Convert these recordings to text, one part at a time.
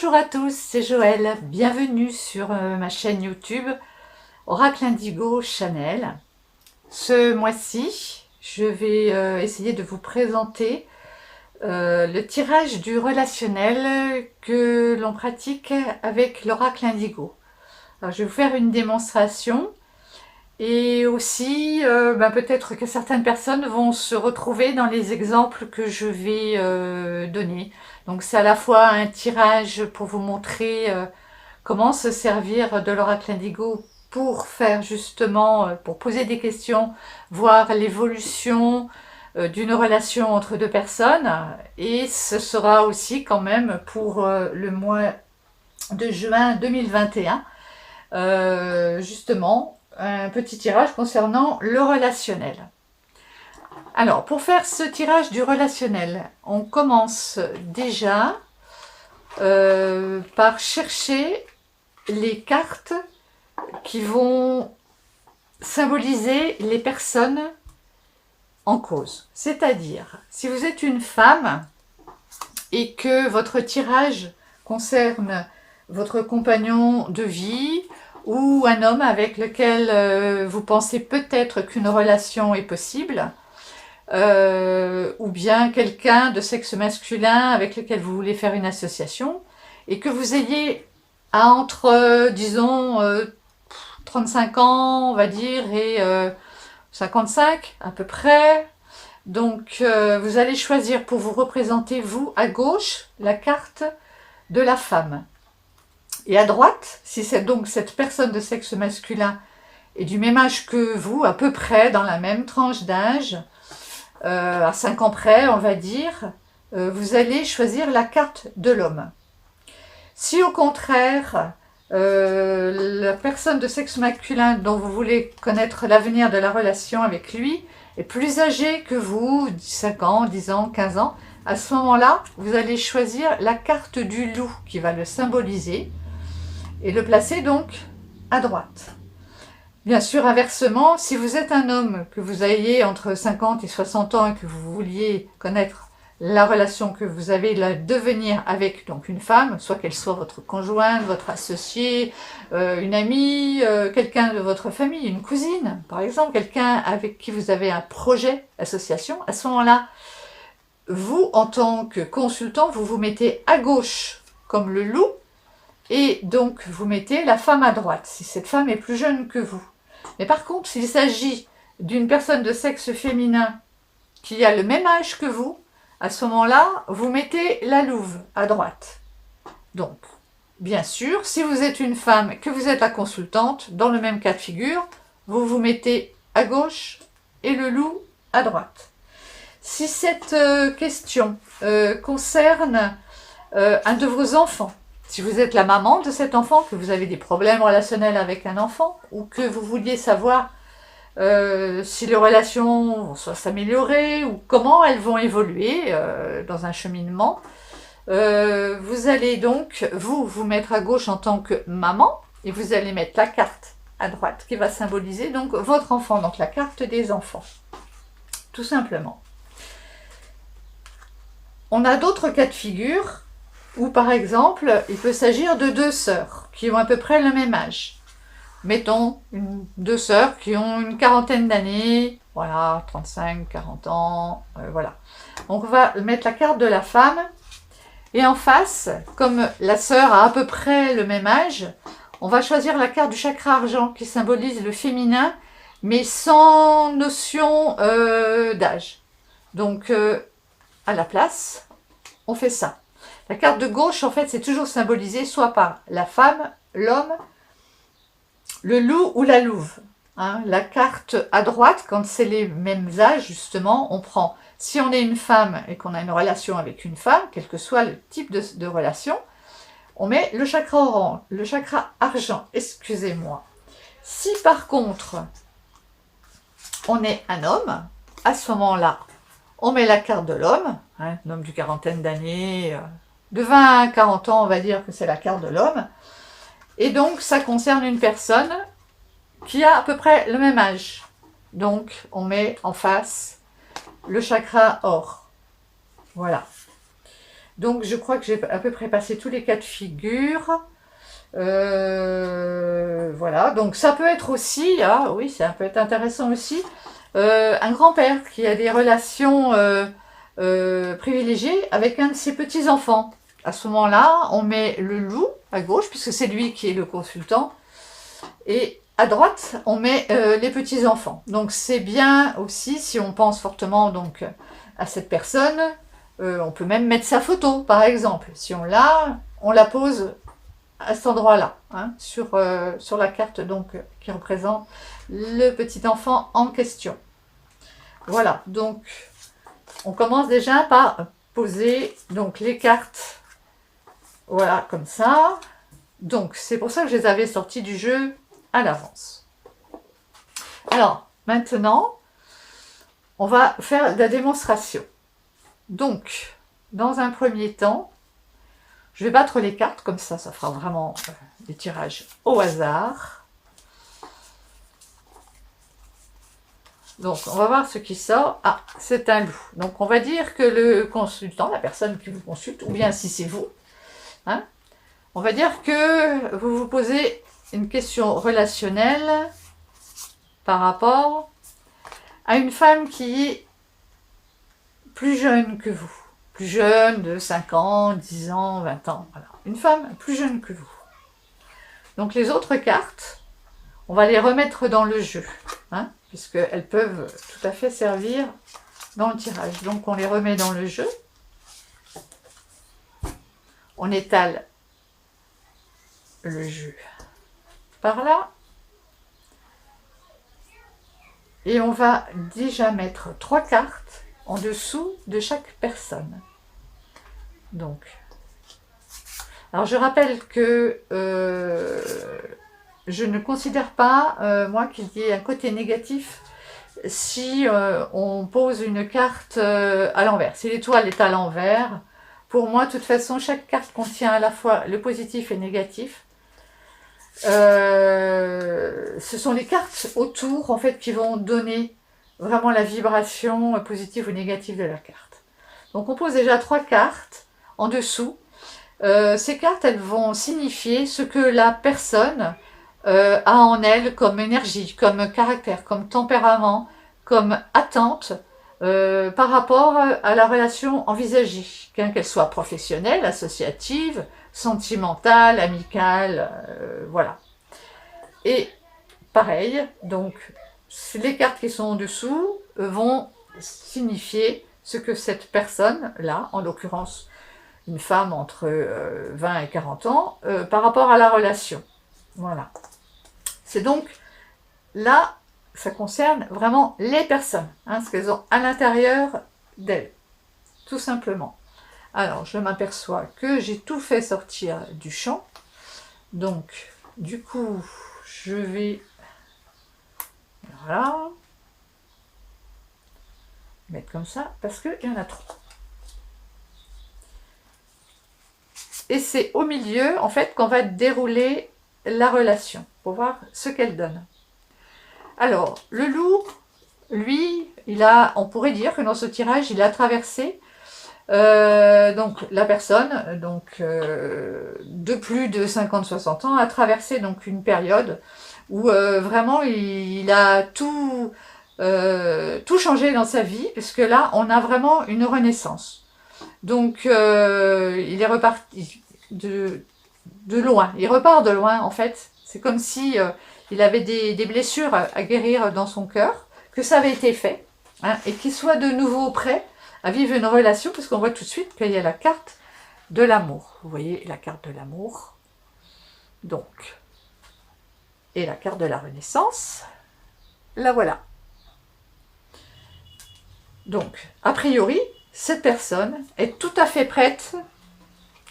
Bonjour à tous, c'est Joëlle. Bienvenue sur ma chaîne YouTube Oracle Indigo Channel. Ce mois-ci, je vais essayer de vous présenter le tirage du relationnel que l'on pratique avec l'Oracle Indigo. Alors, je vais vous faire une démonstration et aussi peut-être que certaines personnes vont se retrouver dans les exemples que je vais donner. Donc c'est à la fois un tirage pour vous montrer comment se servir de l'Oracle Indigo pour faire justement, pour poser des questions, voir l'évolution d'une relation entre deux personnes. Et ce sera aussi quand même pour le mois de juin 2021, justement, un petit tirage concernant le relationnel. Alors, pour faire ce tirage du relationnel, on commence déjà par chercher les cartes qui vont symboliser les personnes en cause. C'est-à-dire, si vous êtes une femme et que votre tirage concerne votre compagnon de vie ou un homme avec lequel vous pensez peut-être qu'une relation est possible, ou bien quelqu'un de sexe masculin avec lequel vous voulez faire une association, et que vous ayez entre, disons, 35 ans, on va dire, et 55 à peu près. Donc, vous allez choisir pour vous représenter, vous, à gauche, la carte de la femme. Et à droite, si c'est donc cette personne de sexe masculin est du même âge que vous, à peu près dans la même tranche d'âge, à 5 ans près, on va dire, vous allez choisir la carte de l'homme. Si au contraire, la personne de sexe masculin dont vous voulez connaître l'avenir de la relation avec lui est plus âgée que vous, 5 ans, 10 ans, 15 ans, à ce moment-là, vous allez choisir la carte du loup qui va le symboliser et le placer donc à droite. Bien sûr, inversement, si vous êtes un homme, que vous ayez entre 50 et 60 ans et que vous vouliez connaître la relation que vous avez à devenir avec donc une femme, soit qu'elle soit votre conjointe, votre associée, une amie, quelqu'un de votre famille, une cousine, par exemple, quelqu'un avec qui vous avez un projet d'association, à ce moment-là, vous, en tant que consultant, vous vous mettez à gauche comme le loup, et donc vous mettez la femme à droite, si cette femme est plus jeune que vous. Mais par contre, s'il s'agit d'une personne de sexe féminin qui a le même âge que vous, à ce moment-là, vous mettez la louve à droite. Donc, bien sûr, si vous êtes une femme et que vous êtes la consultante, dans le même cas de figure, vous vous mettez à gauche et le loup à droite. Si cette question concerne un de vos enfants, si vous êtes la maman de cet enfant, que vous avez des problèmes relationnels avec un enfant, ou que vous vouliez savoir si les relations vont soit s'améliorer, ou comment elles vont évoluer dans un cheminement, vous allez donc vous mettre à gauche en tant que maman, et vous allez mettre la carte à droite qui va symboliser donc votre enfant, donc la carte des enfants, tout simplement. On a d'autres cas de figure, où par exemple, il peut s'agir de deux sœurs qui ont à peu près le même âge. Mettons deux sœurs qui ont une quarantaine d'années, voilà, 35, 40 ans, voilà. Donc on va mettre la carte de la femme, et en face, comme la sœur a à peu près le même âge, on va choisir la carte du chakra argent qui symbolise le féminin, mais sans notion d'âge. Donc à la place, on fait ça. La carte de gauche, en fait, c'est toujours symbolisé soit par la femme, l'homme, le loup ou la louve. Hein. La carte à droite, quand c'est les mêmes âges, justement, on prend, si on est une femme et qu'on a une relation avec une femme, quel que soit le type de relation, on met le chakra orange, le chakra argent, excusez-moi. Si par contre, on est un homme, à ce moment-là, on met la carte de l'homme, hein, l'homme du quarantaine d'années, de 20 à 40 ans, on va dire que c'est la carte de l'homme. Et donc, ça concerne une personne qui a à peu près le même âge. Donc, on met en face le chakra or. Voilà. Donc je crois que j'ai à peu près passé tous les cas de figure. Voilà, donc ça peut être aussi, ah oui, ça peut être intéressant aussi, un grand-père qui a des relations privilégiées avec un de ses petits-enfants. À ce moment-là, on met le loup à gauche, puisque c'est lui qui est le consultant, et à droite, on met les petits-enfants. Donc c'est bien aussi, si on pense fortement donc à cette personne, on peut même mettre sa photo, par exemple. Si on l'a, on la pose à cet endroit-là, hein, sur la carte donc qui représente le petit enfant en question. Voilà, donc on commence déjà par poser donc les cartes, voilà, comme ça. Donc c'est pour ça que je les avais sorties du jeu à l'avance. Alors maintenant, on va faire la démonstration. Donc, dans un premier temps, je vais battre les cartes, comme ça fera vraiment des tirages au hasard. Donc, on va voir ce qui sort. Ah, c'est un loup. Donc, on va dire que le consultant, la personne qui vous consulte, ou bien si c'est vous, hein, on va dire que vous vous posez une question relationnelle par rapport à une femme qui est plus jeune que vous. Plus jeune, de 5 ans, 10 ans, 20 ans. Voilà. Une femme plus jeune que vous. Donc les autres cartes, on va les remettre dans le jeu, hein, puisqu'elles peuvent tout à fait servir dans le tirage. Donc on les remet dans le jeu. On étale le jeu par là. Et on va déjà mettre 3 cartes en dessous de chaque personne. Donc, alors je rappelle que je ne considère pas, moi, qu'il y ait un côté négatif si on pose une carte à l'envers. Si l'étoile est à l'envers, pour moi, de toute façon, chaque carte contient à la fois le positif et le négatif. Ce sont les cartes autour, en fait, qui vont donner vraiment la vibration positive ou négative de la carte. Donc, on pose déjà 3 cartes en dessous. Ces cartes, elles vont signifier ce que la personne a en elle comme énergie, comme caractère, comme tempérament, comme attente par rapport à la relation envisagée, qu'elle soit professionnelle, associative, sentimentale, amicale, voilà. Et pareil, donc les cartes qui sont en dessous vont signifier ce que cette personne-là, en l'occurrence une femme entre 20 et 40 ans, par rapport à la relation. Voilà. C'est donc là, ça concerne vraiment les personnes, hein, ce qu'elles ont à l'intérieur d'elles, tout simplement. Alors, je m'aperçois que j'ai tout fait sortir du champ. Donc, du coup, je vais... Voilà. Mettre comme ça, parce qu'il y en a trop. Et c'est au milieu, en fait, qu'on va dérouler la relation, pour voir ce qu'elle donne. Alors, le loup, lui, on pourrait dire que dans ce tirage, il a traversé donc la personne, donc de plus de 50-60 ans, a traversé donc une période où vraiment il a tout changé dans sa vie, puisque là, on a vraiment une renaissance. Donc, il est reparti de loin. Il repart de loin, en fait. C'est comme si il avait des blessures à guérir dans son cœur, que ça avait été fait, hein, et qu'il soit de nouveau prêt à vivre une relation, parce qu'on voit tout de suite qu'il y a la carte de l'amour. Vous voyez la carte de l'amour. Donc, et la carte de la renaissance. La voilà. Donc, a priori, cette personne est tout à fait prête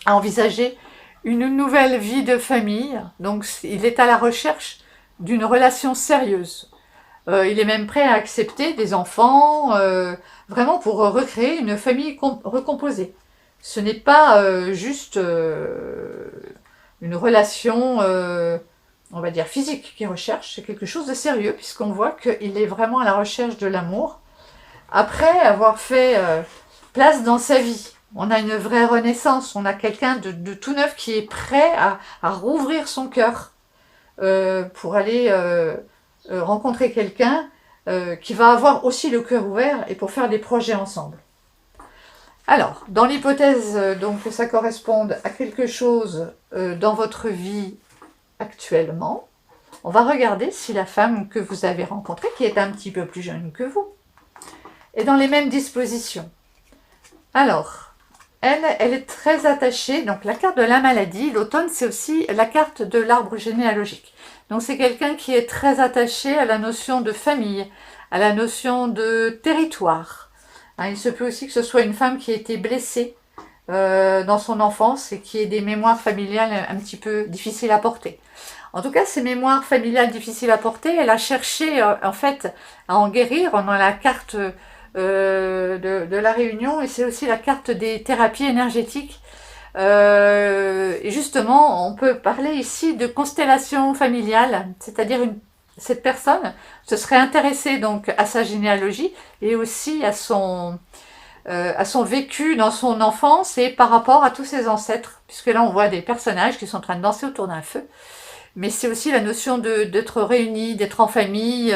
à envisager une nouvelle vie de famille. Donc, il est à la recherche d'une relation sérieuse. Il est même prêt à accepter des enfants, vraiment pour recréer une famille recomposée. Ce n'est pas juste une relation, on va dire, physique qu'il recherche, c'est quelque chose de sérieux, puisqu'on voit qu'il est vraiment à la recherche de l'amour, après avoir fait place dans sa vie. On a une vraie renaissance, on a quelqu'un de tout neuf qui est prêt à rouvrir son cœur pour aller rencontrer quelqu'un qui va avoir aussi le cœur ouvert et pour faire des projets ensemble. Alors, dans l'hypothèse donc que ça corresponde à quelque chose dans votre vie actuellement, on va regarder si la femme que vous avez rencontrée, qui est un petit peu plus jeune que vous, est dans les mêmes dispositions. Alors, elle est très attachée, donc la carte de la maladie, l'automne c'est aussi la carte de l'arbre généalogique. Donc c'est quelqu'un qui est très attaché à la notion de famille, à la notion de territoire. Hein, il se peut aussi que ce soit une femme qui a été blessée dans son enfance et qui ait des mémoires familiales un petit peu difficiles à porter. En tout cas, ces mémoires familiales difficiles à porter, elle a cherché en fait à en guérir. On a la carte de la réunion et c'est aussi la carte des thérapies énergétiques. Et justement, on peut parler ici de constellation familiale, c'est-à-dire cette personne se serait intéressée donc à sa généalogie et aussi à son vécu dans son enfance et par rapport à tous ses ancêtres, puisque là on voit des personnages qui sont en train de danser autour d'un feu. Mais c'est aussi la notion d'être réunis, d'être en famille.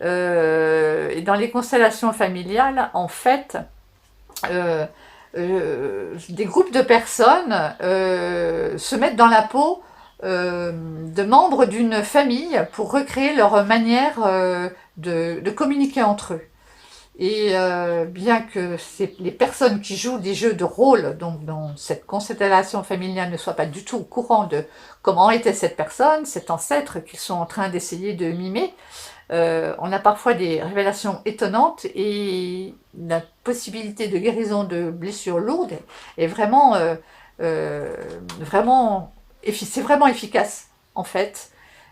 Et dans les constellations familiales, en fait, des groupes de personnes se mettent dans la peau de membres d'une famille pour recréer leur manière de communiquer entre eux. Et bien que les personnes qui jouent des jeux de rôle, donc dans cette constellation familiale, ne soient pas du tout au courant de comment était cette personne, cet ancêtre qu'ils sont en train d'essayer de mimer, on a parfois des révélations étonnantes et la possibilité de guérison de blessures lourdes est vraiment, c'est vraiment efficace en fait.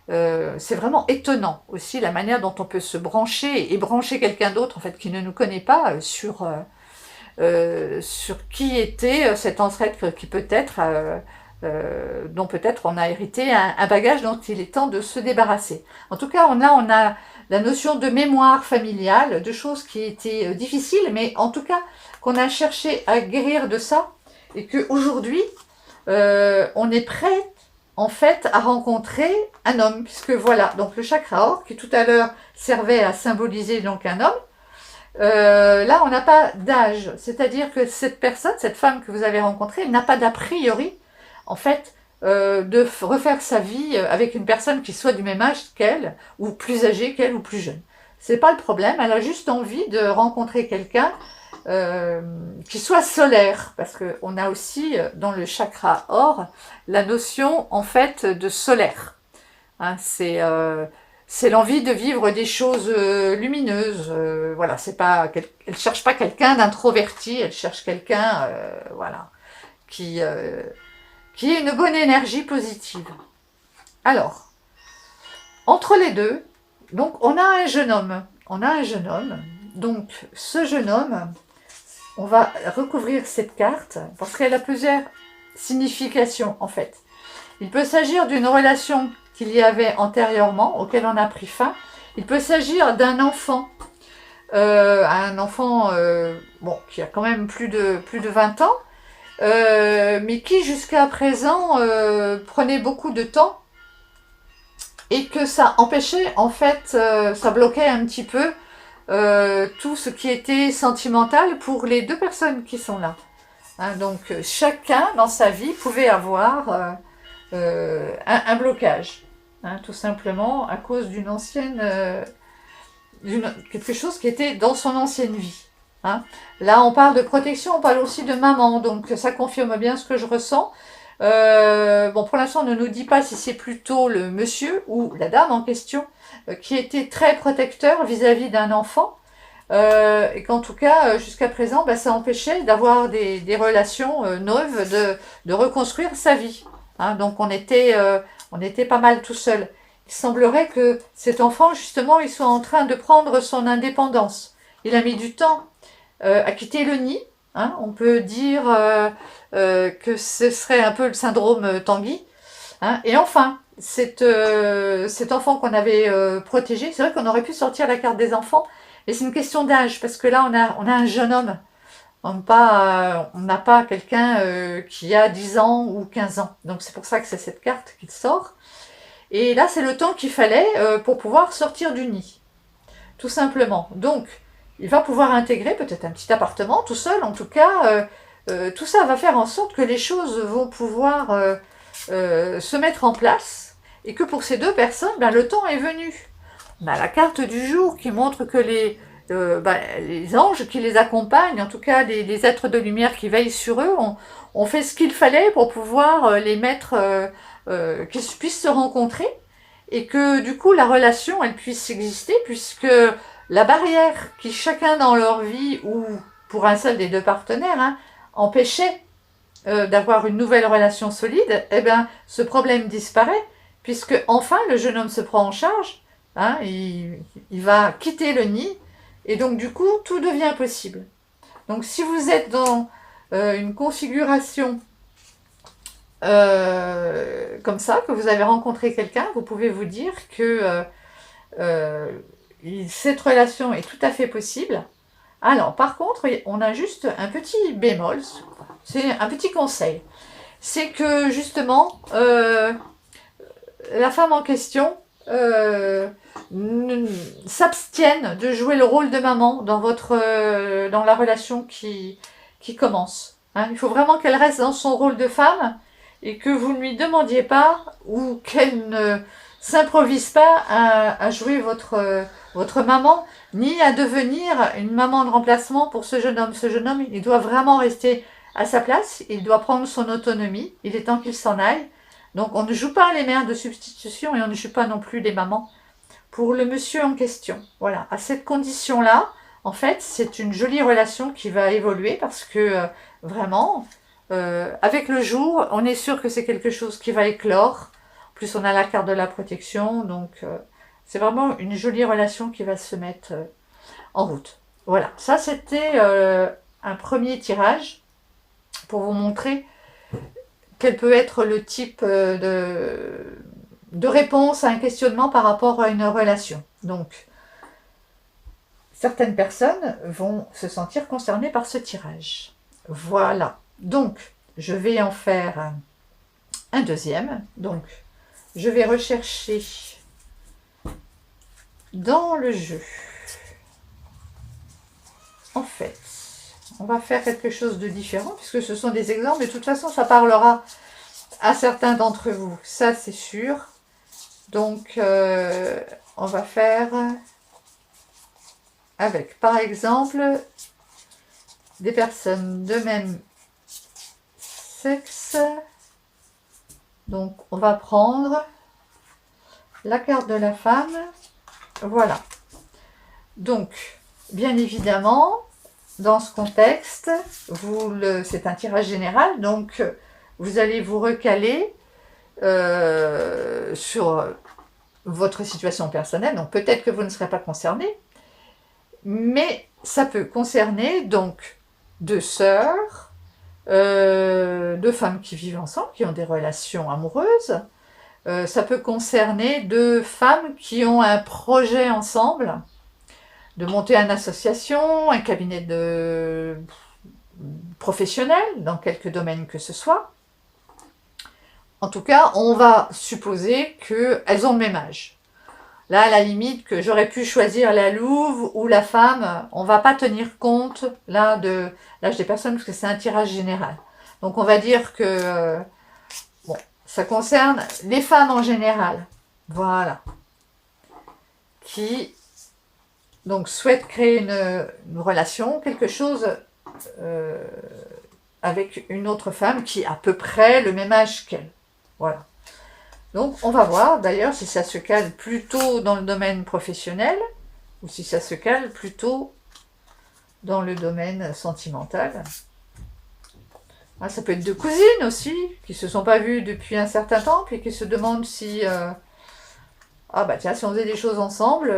C'est vraiment étonnant aussi la manière dont on peut se brancher et brancher quelqu'un d'autre en fait qui ne nous connaît pas sur qui était cet ancêtre qui peut-être dont peut-être on a hérité un bagage dont il est temps de se débarrasser. En tout cas, on a la notion de mémoire familiale, de choses qui étaient difficiles, mais en tout cas qu'on a cherché à guérir de ça et qu'aujourd'hui on est prêt en fait à rencontrer un homme, puisque voilà, donc le chakra or qui tout à l'heure servait à symboliser donc un homme, là on n'a pas d'âge, c'est-à-dire que cette personne, cette femme que vous avez rencontrée, elle n'a pas d'a priori en fait de refaire sa vie avec une personne qui soit du même âge qu'elle, ou plus âgée qu'elle, ou plus jeune. C'est pas le problème, elle a juste envie de rencontrer quelqu'un qui soit solaire, parce qu'on a aussi dans le chakra or la notion en fait de solaire. Hein, c'est l'envie de vivre des choses lumineuses. Voilà, c'est pas, elle cherche pas quelqu'un d'introverti, elle cherche quelqu'un, voilà, qui ait une bonne énergie positive. Alors, entre les deux, donc on a un jeune homme. Donc ce jeune homme, on va recouvrir cette carte parce qu'elle a plusieurs significations en fait. Il peut s'agir d'une relation qu'il y avait antérieurement, auquel on a pris fin. Il peut s'agir d'un enfant, bon, qui a quand même plus de 20 ans, mais qui jusqu'à présent prenait beaucoup de temps et que ça empêchait, en fait, ça bloquait un petit peu tout ce qui était sentimental pour les deux personnes qui sont là. Hein, donc chacun dans sa vie pouvait avoir un blocage, hein, tout simplement à cause d'une ancienne, quelque chose qui était dans son ancienne vie. Hein. Là on parle de protection, on parle aussi de maman, donc ça confirme bien ce que je ressens. Bon, pour l'instant, on ne nous dit pas si c'est plutôt le monsieur ou la dame en question qui était très protecteur vis-à-vis d'un enfant et qu'en tout cas, jusqu'à présent, ça empêchait d'avoir des relations neuves, de reconstruire sa vie. Hein, donc, on était pas mal tout seul. Il semblerait que cet enfant, justement, il soit en train de prendre son indépendance. Il a mis du temps à quitter le nid. Hein, on peut dire que ce serait un peu le syndrome Tanguy. Hein, et enfin, cet enfant qu'on avait protégé, c'est vrai qu'on aurait pu sortir la carte des enfants, mais c'est une question d'âge, parce que là, on a un jeune homme. On n'a pas quelqu'un qui a 10 ans ou 15 ans. Donc c'est pour ça que c'est cette carte qui sort. Et là, c'est le temps qu'il fallait pour pouvoir sortir du nid, tout simplement. Donc, il va pouvoir intégrer peut-être un petit appartement tout seul. En tout cas, tout ça va faire en sorte que les choses vont pouvoir se mettre en place et que pour ces deux personnes, ben, le temps est venu. On a la carte du jour qui montre que les anges qui les accompagnent, en tout cas les êtres de lumière qui veillent sur eux, ont fait ce qu'il fallait pour pouvoir les mettre, qu'ils puissent se rencontrer et que du coup la relation elle puisse exister, puisque la barrière qui chacun dans leur vie ou pour un seul des deux partenaires empêchait d'avoir une nouvelle relation solide, eh bien ce problème disparaît puisque enfin le jeune homme se prend en charge, il va quitter le nid et donc du coup tout devient possible. Donc si vous êtes dans une configuration comme ça, que vous avez rencontré quelqu'un, vous pouvez vous dire que cette relation est tout à fait possible. Alors, par contre, on a juste un petit bémol, c'est un petit conseil. C'est que, justement, la femme en question s'abstienne de jouer le rôle de maman dans la relation qui commence. Il faut vraiment qu'elle reste dans son rôle de femme et que vous ne lui demandiez pas ou qu'elle ne s'improvise pas à jouer votre maman, ni à devenir une maman de remplacement pour ce jeune homme. Ce jeune homme, il doit vraiment rester à sa place, il doit prendre son autonomie, il est temps qu'il s'en aille. Donc on ne joue pas les mères de substitution et on ne joue pas non plus les mamans pour le monsieur en question. Voilà, à cette condition-là, en fait, c'est une jolie relation qui va évoluer parce que vraiment, avec le jour, on est sûr que c'est quelque chose qui va éclore. En plus, on a la carte de la protection, donc c'est vraiment une jolie relation qui va se mettre en route. Voilà, ça c'était un premier tirage pour vous montrer quel peut être le type de réponse à un questionnement par rapport à une relation. Donc, certaines personnes vont se sentir concernées par ce tirage. Voilà. Donc, je vais en faire un deuxième. Donc, je vais rechercher dans le jeu. En fait, on va faire quelque chose de différent, puisque ce sont des exemples. De toute façon, ça parlera à certains d'entre vous. Ça, c'est sûr. Donc, on va faire avec, par exemple, des personnes de même sexe. Donc, on va prendre la carte de la femme. Voilà. Donc, bien évidemment, dans ce contexte, c'est un tirage général, donc vous allez vous recaler sur votre situation personnelle. Donc, peut-être que vous ne serez pas concerné, mais ça peut concerner donc deux sœurs, deux femmes qui vivent ensemble, qui ont des relations amoureuses. Ça peut concerner deux femmes qui ont un projet ensemble, de monter une association, un cabinet professionnel, dans quelque domaine que ce soit. En tout cas, on va supposer qu'elles ont le même âge. Là, à la limite, que j'aurais pu choisir la louve ou la femme, on ne va pas tenir compte là de l'âge des personnes parce que c'est un tirage général. Donc on va dire que ça concerne les femmes en général. Voilà. Qui donc souhaitent créer une relation, quelque chose avec une autre femme qui a à peu près le même âge qu'elle. Voilà. Donc, on va voir d'ailleurs si ça se cale plutôt dans le domaine professionnel ou si ça se cale plutôt dans le domaine sentimental. Ça peut être deux cousines aussi, qui ne se sont pas vues depuis un certain temps, puis qui se demandent si... si on faisait des choses ensemble,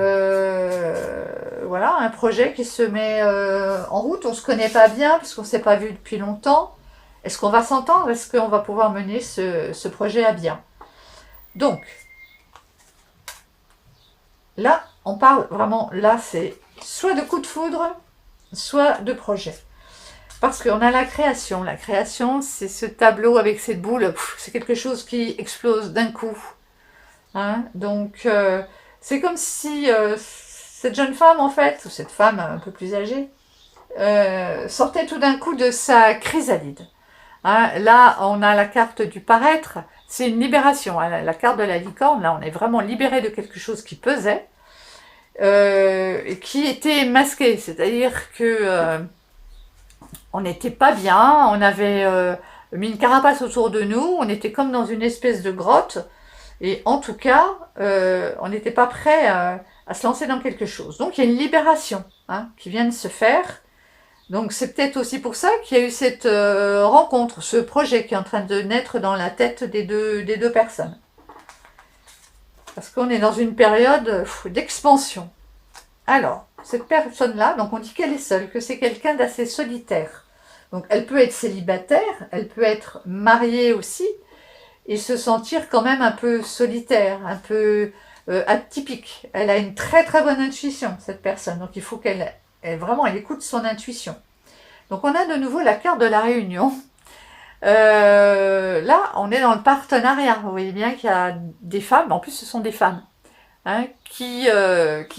voilà, un projet qui se met en route, on ne se connaît pas bien, parce qu'on ne s'est pas vu depuis longtemps. Est-ce qu'on va s'entendre? Est-ce qu'on va pouvoir mener ce projet à bien? Donc, là, on parle vraiment, là, c'est soit de coup de foudre, soit de projet. Parce qu'on a la création. La création, c'est ce tableau avec cette boule. C'est quelque chose qui explose d'un coup. Hein. Donc, c'est comme si cette jeune femme, en fait, ou cette femme un peu plus âgée, sortait tout d'un coup de sa chrysalide. Hein. Là, on a la carte du paraître. C'est une libération. Hein. La carte de la licorne, là, on est vraiment libéré de quelque chose qui pesait. Et qui était masqué. C'est-à-dire que... on n'était pas bien, on avait mis une carapace autour de nous, on était comme dans une espèce de grotte, et en tout cas, on n'était pas prêt à se lancer dans quelque chose. Donc il y a une libération qui vient de se faire. Donc c'est peut-être aussi pour ça qu'il y a eu cette rencontre, ce projet qui est en train de naître dans la tête des deux personnes. Parce qu'on est dans une période d'expansion. Alors, cette personne-là, donc on dit qu'elle est seule, que c'est quelqu'un d'assez solitaire. Donc elle peut être célibataire, elle peut être mariée aussi, et se sentir quand même un peu solitaire, un peu atypique. Elle a une très très bonne intuition, cette personne. Donc il faut qu'elle vraiment elle écoute son intuition. Donc on a de nouveau la carte de la réunion. Là, on est dans le partenariat. Vous voyez bien qu'il y a des femmes, en plus ce sont des femmes, qui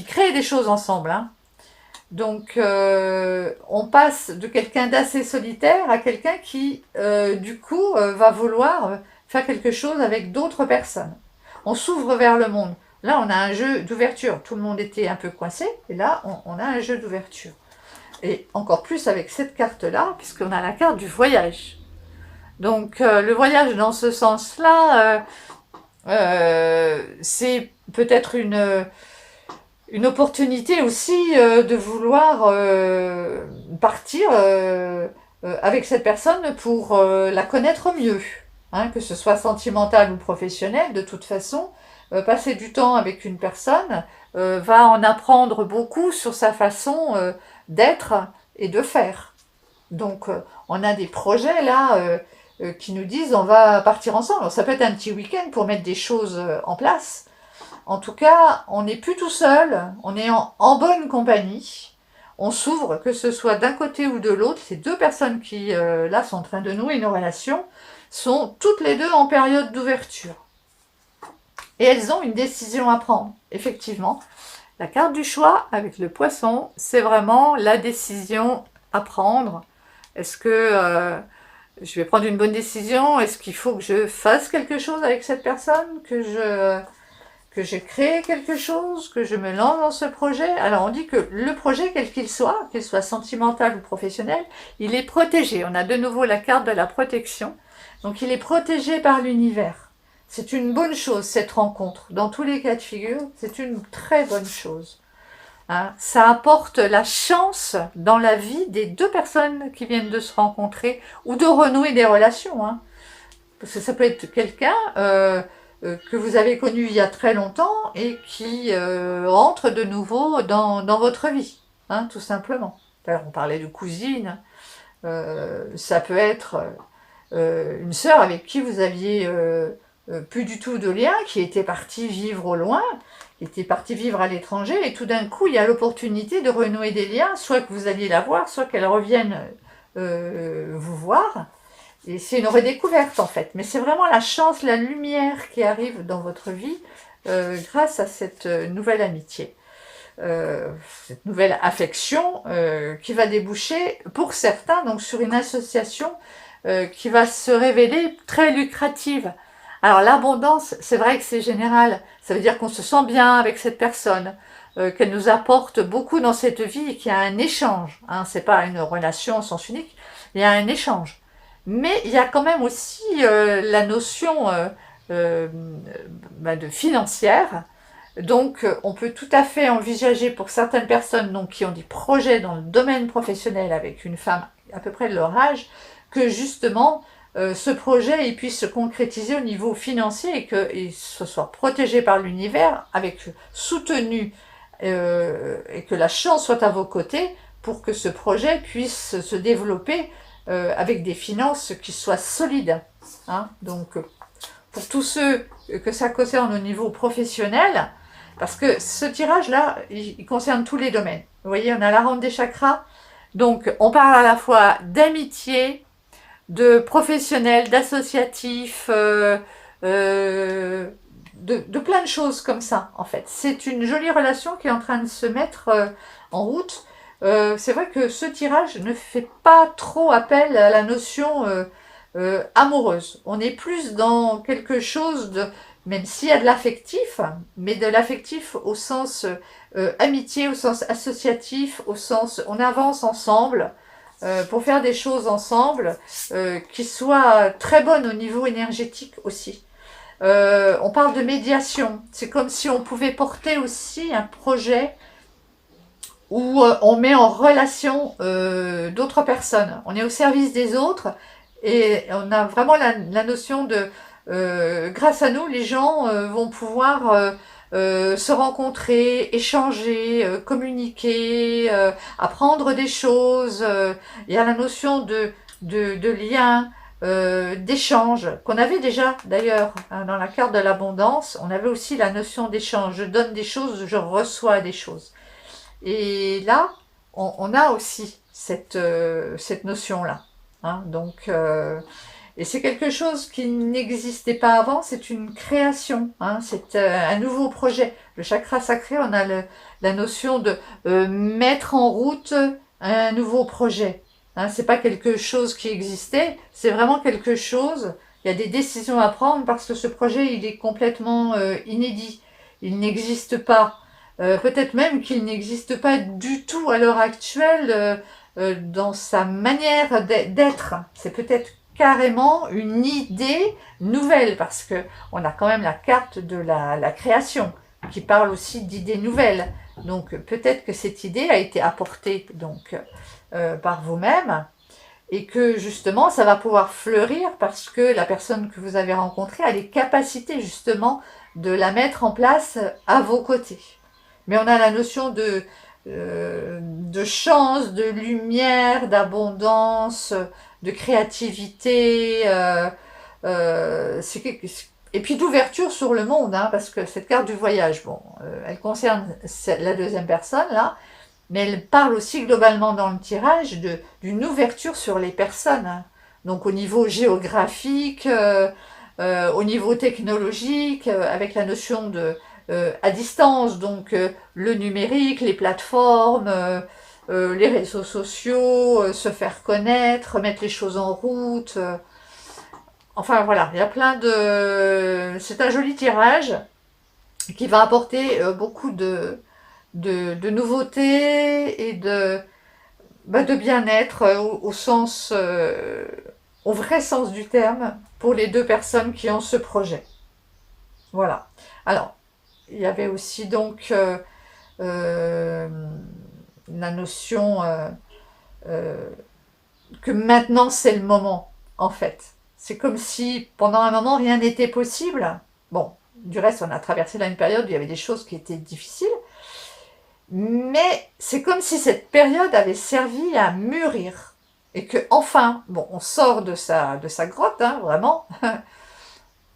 créent des choses ensemble. Donc, on passe de quelqu'un d'assez solitaire à quelqu'un qui, du coup, va vouloir faire quelque chose avec d'autres personnes. On s'ouvre vers le monde. Là, on a un jeu d'ouverture. Tout le monde était un peu coincé, et là, on a un jeu d'ouverture. Et encore plus avec cette carte-là, puisqu'on a la carte du voyage. Donc, le voyage, dans ce sens-là, c'est peut-être une opportunité aussi de vouloir partir avec cette personne pour la connaître mieux, que ce soit sentimental ou professionnel. De toute façon, passer du temps avec une personne va en apprendre beaucoup sur sa façon d'être et de faire. Donc, on a des projets là qui nous disent on va partir ensemble. Alors, ça peut être un petit week-end pour mettre des choses en place. En tout cas, on n'est plus tout seul, on est en bonne compagnie. On s'ouvre, que ce soit d'un côté ou de l'autre. Ces deux personnes qui, là, sont en train de nouer une relation, sont toutes les deux en période d'ouverture. Et elles ont une décision à prendre, effectivement. La carte du choix avec le poisson, c'est vraiment la décision à prendre. Est-ce que je vais prendre une bonne décision? Est-ce qu'il faut que je fasse quelque chose avec cette personne? Que je crée quelque chose, que je me lance dans ce projet. Alors on dit que le projet, quel qu'il soit sentimental ou professionnel, il est protégé. On a de nouveau la carte de la protection. Donc il est protégé par l'univers. C'est une bonne chose cette rencontre. Dans tous les cas de figure, c'est une très bonne chose. Ça apporte la chance dans la vie des deux personnes qui viennent de se rencontrer ou de renouer des relations. Parce que ça peut être quelqu'un... que vous avez connu il y a très longtemps et qui rentre de nouveau dans votre vie, tout simplement. Alors, on parlait de cousine, ça peut être une sœur avec qui vous aviez plus du tout de lien, qui était partie vivre au loin, qui était partie vivre à l'étranger, et tout d'un coup, il y a l'opportunité de renouer des liens, soit que vous alliez la voir, soit qu'elle revienne vous voir. Et c'est une redécouverte en fait, mais c'est vraiment la chance, la lumière qui arrive dans votre vie grâce à cette nouvelle amitié, cette nouvelle affection qui va déboucher pour certains donc sur une association qui va se révéler très lucrative. Alors l'abondance, c'est vrai que c'est général, ça veut dire qu'on se sent bien avec cette personne, qu'elle nous apporte beaucoup dans cette vie et qu'il y a un échange, c'est pas une relation au sens unique, il y a un échange. Mais il y a quand même aussi la notion de financière. Donc, on peut tout à fait envisager pour certaines personnes donc, qui ont des projets dans le domaine professionnel avec une femme à peu près de leur âge, que justement, ce projet il puisse se concrétiser au niveau financier et qu'il soit protégé par l'univers, avec soutenu et que la chance soit à vos côtés pour que ce projet puisse se développer avec des finances qui soient solides. Donc, pour tous ceux que ça concerne au niveau professionnel, parce que ce tirage-là, il concerne tous les domaines. Vous voyez, on a la ronde des chakras, Donc, on parle à la fois d'amitié, de professionnel, d'associatif, de plein de choses comme ça, en fait. C'est une jolie relation qui est en train de se mettre en route. C'est vrai que ce tirage ne fait pas trop appel à la notion amoureuse. On est plus dans quelque chose de, même s'il y a de l'affectif, mais de l'affectif au sens amitié, au sens associatif, au sens on avance ensemble pour faire des choses ensemble qui soient très bonnes au niveau énergétique aussi. On parle de médiation. C'est comme si on pouvait porter aussi un projet où on met en relation d'autres personnes. On est au service des autres et on a vraiment la notion de grâce à nous, les gens vont pouvoir se rencontrer, échanger, communiquer, apprendre des choses. Il y a la notion de lien, d'échange, qu'on avait déjà d'ailleurs hein, dans la carte de l'abondance. On avait aussi la notion d'échange. Je donne des choses, je reçois des choses. Et là, on a aussi cette notion-là. Hein, donc, et c'est quelque chose qui n'existait pas avant, c'est une création, hein, c'est un nouveau projet. Le chakra sacré, on a la notion de mettre en route un nouveau projet. Hein, c'est pas quelque chose qui existait, c'est vraiment quelque chose. Il y a des décisions à prendre parce que ce projet, il est complètement inédit. Il n'existe pas. Peut-être même qu'il n'existe pas du tout à l'heure actuelle dans sa manière d'être. C'est peut-être carrément une idée nouvelle parce que on a quand même la carte de la création qui parle aussi d'idées nouvelles. Donc peut-être que cette idée a été apportée donc par vous-même et que justement ça va pouvoir fleurir parce que la personne que vous avez rencontrée a les capacités justement de la mettre en place à vos côtés. Mais on a la notion de chance, de lumière, d'abondance, de créativité, et puis d'ouverture sur le monde, hein, parce que cette carte du voyage, bon, elle concerne la deuxième personne là, mais elle parle aussi globalement dans le tirage d'une ouverture sur les personnes, hein. Donc au niveau géographique, au niveau technologique, avec la notion de à distance, donc le numérique, les plateformes, les réseaux sociaux, se faire connaître, mettre les choses en route. Enfin voilà, il y a plein de... C'est un joli tirage qui va apporter beaucoup de nouveautés et de bien-être au sens, au vrai sens du terme pour les deux personnes qui ont ce projet. Voilà. Alors, il y avait aussi donc la notion que maintenant c'est le moment, en fait. C'est comme si pendant un moment rien n'était possible. Bon, du reste, on a traversé là une période où il y avait des choses qui étaient difficiles, mais c'est comme si cette période avait servi à mûrir. Et que enfin, bon, on sort de sa grotte, hein, vraiment.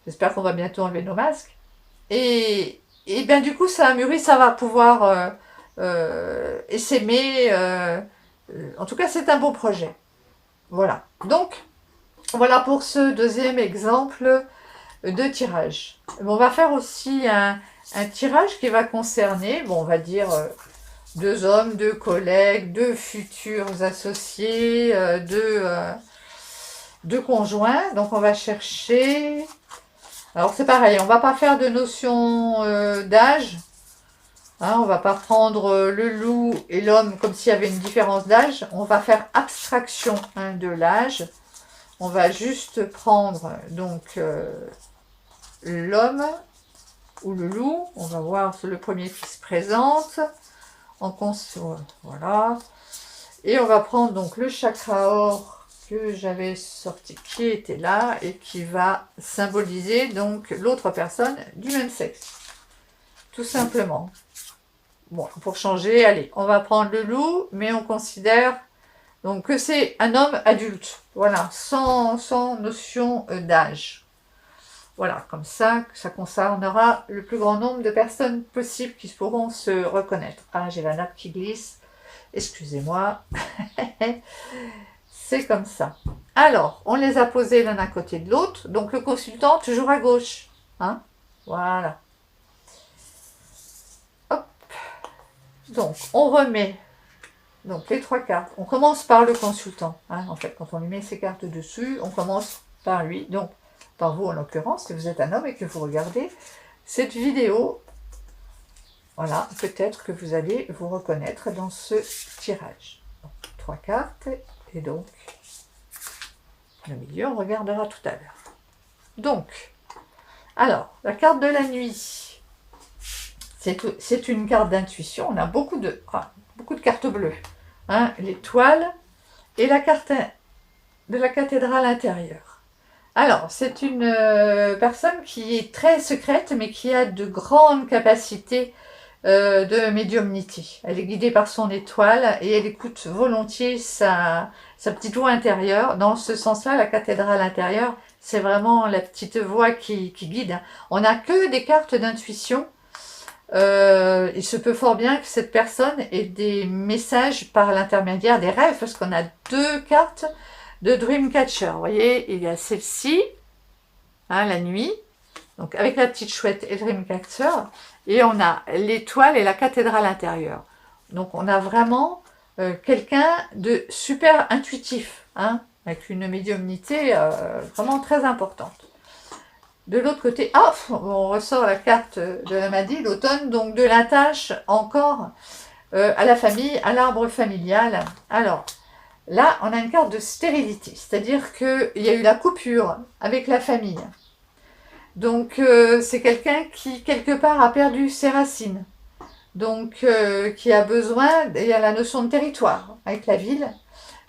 J'espère qu'on va bientôt enlever nos masques. Et bien du coup, ça a mûri, ça va pouvoir essaimer. En tout cas, c'est un beau projet. Voilà. Donc, voilà pour ce deuxième exemple de tirage. Bon, on va faire aussi un tirage qui va concerner, bon, on va dire, deux hommes, deux collègues, deux futurs associés, deux conjoints. Donc, on va chercher... Alors, c'est pareil, on va pas faire de notion d'âge. Hein, on va pas prendre le loup et l'homme comme s'il y avait une différence d'âge. On va faire abstraction hein, de l'âge. On va juste prendre donc l'homme ou le loup. On va voir le premier qui se présente. Voilà. Et on va prendre donc le chakra or que j'avais sorti, qui était là et qui va symboliser donc l'autre personne du même sexe. Tout simplement. Bon, pour changer, allez, on va prendre le loup, mais on considère donc que c'est un homme adulte. Voilà, sans notion d'âge. Voilà, comme ça concernera le plus grand nombre de personnes possibles qui pourront se reconnaître. Ah, j'ai la nappe qui glisse. Excusez-moi. C'est comme ça. Alors, on les a posés l'un à côté de l'autre. Donc, le consultant, toujours à gauche. Hein, voilà. Hop. Donc, on remet donc, les 3 cartes. On commence par le consultant. Hein, en fait, quand on lui met ses cartes dessus, on commence par lui. Donc, par vous en l'occurrence, si vous êtes un homme et que vous regardez cette vidéo, voilà, peut-être que vous allez vous reconnaître dans ce tirage. Donc, 3 cartes, et donc, le milieu, on regardera tout à l'heure. Donc, alors, la carte de la nuit, c'est une carte d'intuition. On a beaucoup de cartes bleues. Hein, l'étoile et la carte de la cathédrale intérieure. Alors, c'est une personne qui est très secrète, mais qui a de grandes capacités de médiumnité. Elle est guidée par son étoile et elle écoute volontiers sa petite voix intérieure. Dans ce sens-là, la cathédrale intérieure, c'est vraiment la petite voix qui guide. On n'a que des cartes d'intuition. Il se peut fort bien que cette personne ait des messages par l'intermédiaire des rêves, parce qu'on a 2 cartes de Dreamcatcher. Vous voyez, il y a celle-ci, hein, la nuit, donc avec la petite chouette et Dreamcatcher, et on a l'étoile et la cathédrale intérieure. Donc on a vraiment quelqu'un de super intuitif, hein, avec une médiumnité vraiment très importante. De l'autre côté, on ressort la carte de la Madi, l'automne, donc de la tâche encore à la famille, à l'arbre familial. Alors, là, on a une carte de stérilité, c'est-à-dire qu'il y a eu la coupure avec la famille. Donc, c'est quelqu'un qui, quelque part, a perdu ses racines. Donc, qui a besoin, il y a la notion de territoire avec la ville.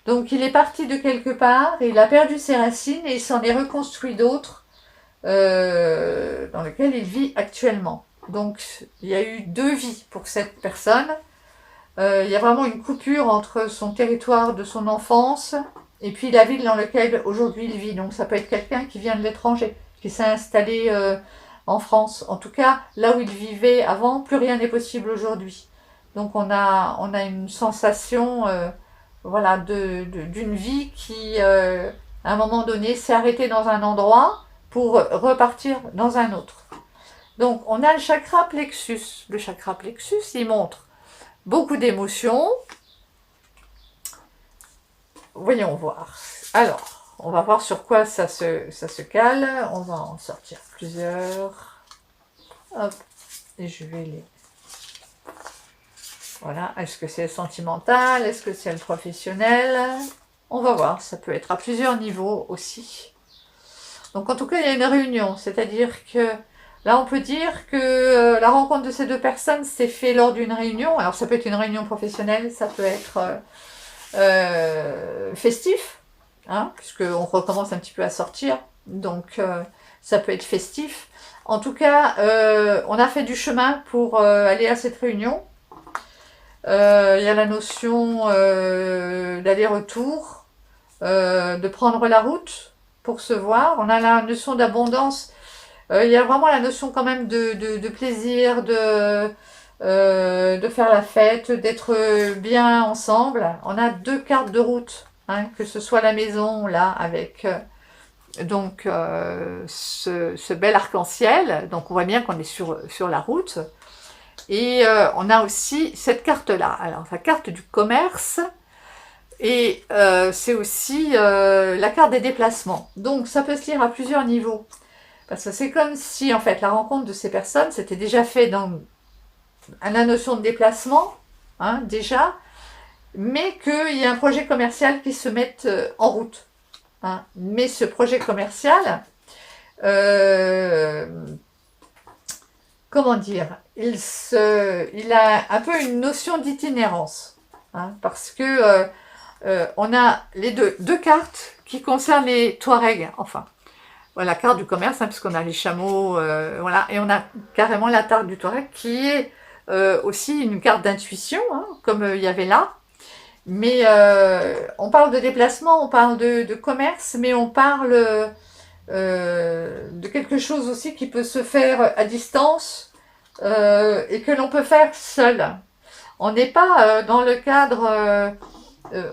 Donc, il est parti de quelque part, et il a perdu ses racines, et il s'en est reconstruit d'autres, dans lequel il vit actuellement. Donc, il y a eu 2 vies pour cette personne. Il y a vraiment une coupure entre son territoire de son enfance et puis la ville dans laquelle aujourd'hui il vit. Donc, ça peut être quelqu'un qui vient de l'étranger, qui s'est installé en France. En tout cas, là où il vivait avant, plus rien n'est possible aujourd'hui. Donc, on a une sensation voilà, d'une vie qui, à un moment donné, s'est arrêtée dans un endroit pour repartir dans un autre. Donc, on a le chakra plexus. Le chakra plexus, il montre beaucoup d'émotions. Voyons voir. Alors, on va voir sur quoi ça se cale. On va en sortir plusieurs. Hop. Et je vais les... Voilà. Est-ce que c'est le sentimental? Est-ce que c'est le professionnel? On va voir. Ça peut être à plusieurs niveaux aussi. Donc en tout cas, il y a une réunion, c'est-à-dire que là, on peut dire que la rencontre de ces 2 personnes s'est faite lors d'une réunion. Alors ça peut être une réunion professionnelle, ça peut être festif, hein, puisqu'on recommence un petit peu à sortir, donc ça peut être festif. En tout cas, on a fait du chemin pour aller à cette réunion. Il y a la notion d'aller-retour, de prendre la route pour se voir. On a la notion d'abondance. Il y a vraiment la notion quand même de plaisir, de faire la fête, d'être bien ensemble. On a 2 cartes de route, hein, que ce soit la maison, là, avec donc ce bel arc-en-ciel. Donc on voit bien qu'on est sur la route. Et on a aussi cette carte-là. Alors, la carte du commerce. Et c'est aussi la carte des déplacements. Donc ça peut se lire à plusieurs niveaux. Parce que c'est comme si en fait la rencontre de ces personnes s'était déjà fait dans la notion de déplacement, hein, déjà, mais qu'il y a un projet commercial qui se mette en route. Hein. Mais ce projet commercial, comment dire, il a un peu une notion d'itinérance. Hein, parce que on a les deux cartes qui concernent les Touaregs, enfin, voilà, la carte du commerce, hein, puisqu'on a les chameaux, voilà, et on a carrément la carte du Touareg qui est aussi une carte d'intuition, hein, comme il y avait là. Mais on parle de déplacement, on parle de commerce, mais on parle de quelque chose aussi qui peut se faire à distance et que l'on peut faire seul. On n'est pas dans le cadre,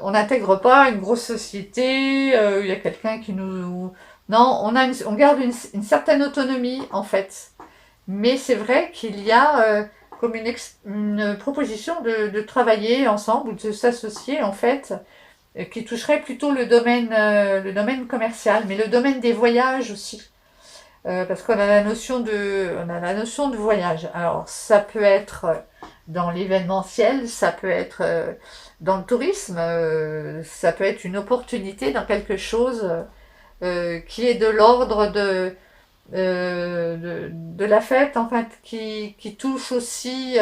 on n'intègre pas une grosse société, il y a quelqu'un qui nous... Non, on garde une certaine autonomie en fait. Mais c'est vrai qu'il y a comme une proposition de travailler ensemble ou de s'associer en fait, qui toucherait plutôt le domaine commercial, mais le domaine des voyages aussi. Parce qu'on a on a la notion de voyage. Alors, ça peut être dans l'événementiel, ça peut être dans le tourisme, ça peut être une opportunité dans quelque chose qui est de l'ordre de la fête, en fait, qui touche aussi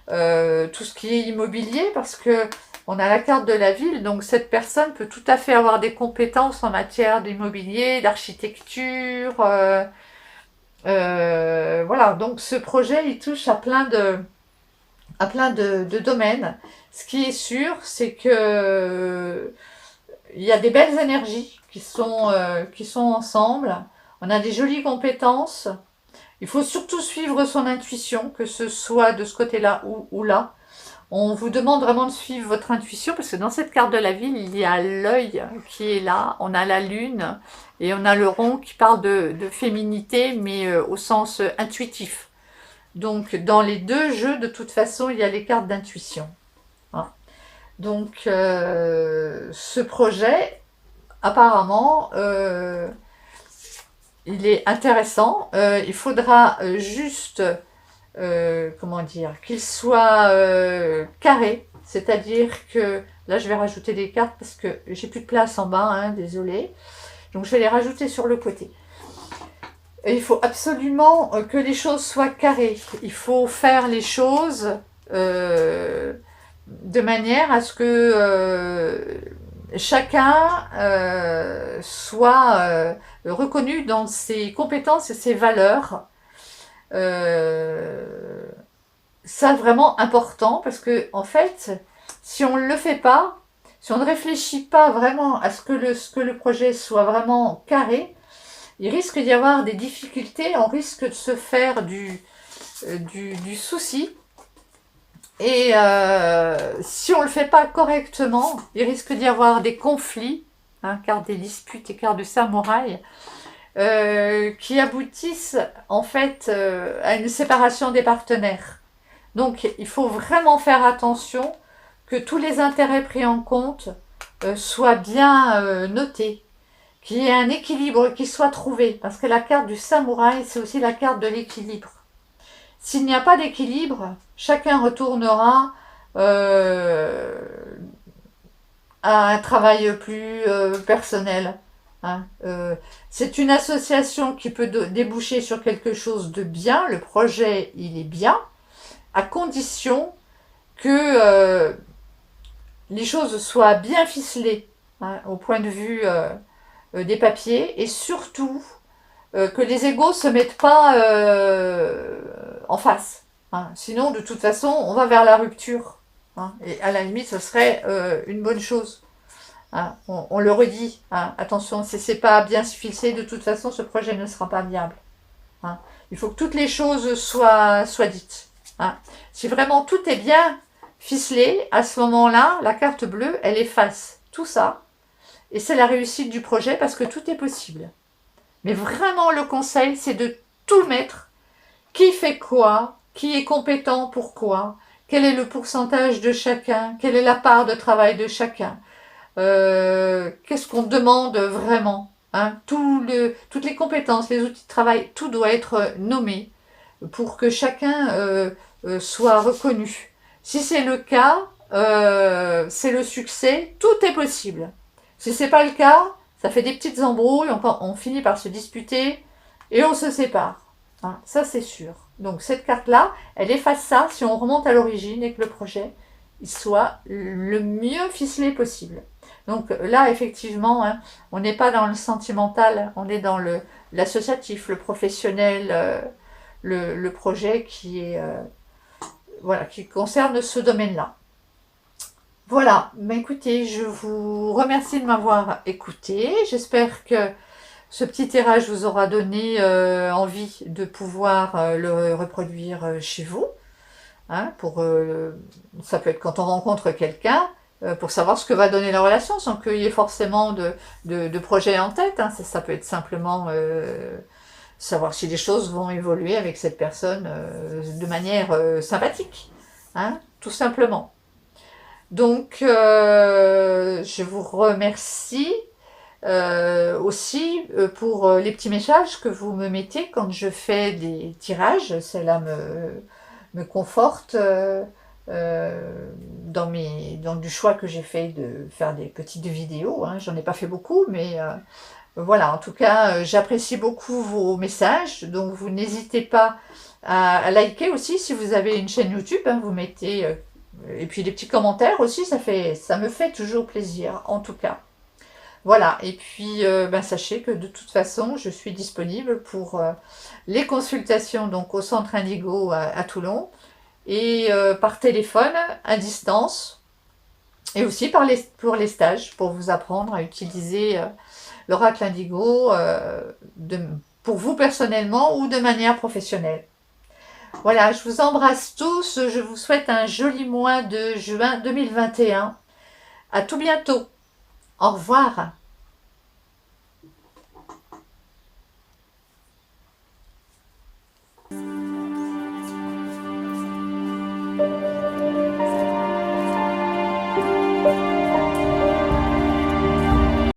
tout ce qui est immobilier, parce que on a la carte de la ville, donc cette personne peut tout à fait avoir des compétences en matière d'immobilier, d'architecture. Voilà, donc ce projet, il touche à plein de domaines. Ce qui est sûr, c'est que il y a des belles énergies qui sont ensemble. On a des jolies compétences. Il faut surtout suivre son intuition, que ce soit de ce côté-là ou là. On vous demande vraiment de suivre votre intuition parce que dans cette carte de la ville, il y a l'œil qui est là, on a la lune et on a le rond qui parle de féminité mais au sens intuitif. Donc dans les deux jeux, de toute façon, il y a les cartes d'intuition. Hein. Donc ce projet, apparemment, il est intéressant. Il faudra juste comment dire, qu'il soit carré, c'est-à-dire que là je vais rajouter des cartes parce que j'ai plus de place en bas, hein, désolé, donc je vais les rajouter sur le côté. Et il faut absolument que les choses soient carrées, il faut faire les choses de manière à ce que chacun soit reconnu dans ses compétences et ses valeurs. Ça vraiment important parce que en fait, si on ne le fait pas, si on ne réfléchit pas vraiment à ce que le projet soit vraiment carré, il risque d'y avoir des difficultés, on risque de se faire du souci. Et si on ne le fait pas correctement, il risque d'y avoir des conflits, hein, car des disputes et car de samouraï, qui aboutissent en fait à une séparation des partenaires. Donc il faut vraiment faire attention que tous les intérêts pris en compte soient bien notés, qu'il y ait un équilibre qui soit trouvé, parce que la carte du samouraï, c'est aussi la carte de l'équilibre. S'il n'y a pas d'équilibre, chacun retournera à un travail plus personnel. Hein. C'est une association qui peut déboucher sur quelque chose de bien, le projet il est bien, à condition que les choses soient bien ficelées, hein, au point de vue des papiers, et surtout que les égos ne se mettent pas en face. Hein. Sinon, de toute façon, on va vers la rupture. Hein. Et à la limite, ce serait une bonne chose. Hein. On le redit. Hein. Attention, si c'est pas bien ficelé, de toute façon, ce projet ne sera pas viable. Hein. Il faut que toutes les choses soient dites. Hein. Si vraiment tout est bien ficelé, à ce moment-là, la carte bleue, elle efface tout ça. Et c'est la réussite du projet parce que tout est possible. Mais vraiment, le conseil, c'est de tout mettre. Qui fait quoi? Qui est compétent pour quoi? Quel est le pourcentage de chacun? Quelle est la part de travail de chacun? Qu'est-ce qu'on demande vraiment? Hein? Toutes les compétences, les outils de travail, tout doit être nommé pour que chacun soit reconnu. Si c'est le cas, c'est le succès, tout est possible. Si c'est pas le cas, ça fait des petites embrouilles, on finit par se disputer et on se sépare. Hein, ça c'est sûr. Donc cette carte-là, elle efface ça si on remonte à l'origine et que le projet il soit le mieux ficelé possible. Donc là, effectivement, hein, on n'est pas dans le sentimental, on est dans l'associatif, le professionnel, le projet qui est voilà, qui concerne ce domaine-là. Voilà, mais écoutez, je vous remercie de m'avoir écouté. J'espère que ce petit tirage vous aura donné envie de pouvoir le reproduire chez vous. hein, ça peut être quand on rencontre quelqu'un, pour savoir ce que va donner la relation, sans qu'il y ait forcément de projet en tête, hein. Ça peut être simplement savoir si les choses vont évoluer avec cette personne de manière sympathique, hein, tout simplement. Donc, je vous remercie aussi pour les petits messages que vous me mettez quand je fais des tirages. Cela me conforte dans du choix que j'ai fait de faire des petites vidéos, hein. J'en ai pas fait beaucoup, mais voilà, en tout cas, j'apprécie beaucoup vos messages, donc vous n'hésitez pas à liker aussi si vous avez une chaîne YouTube, hein, vous mettez, et puis les petits commentaires aussi, ça me fait toujours plaisir, en tout cas. Voilà, et puis ben, sachez que de toute façon, je suis disponible pour les consultations donc au Centre Indigo à Toulon, et par téléphone, à distance, et aussi pour les stages, pour vous apprendre à utiliser l'oracle indigo pour vous personnellement ou de manière professionnelle. Voilà, je vous embrasse tous, je vous souhaite un joli mois de juin 2021. À tout bientôt. Au revoir.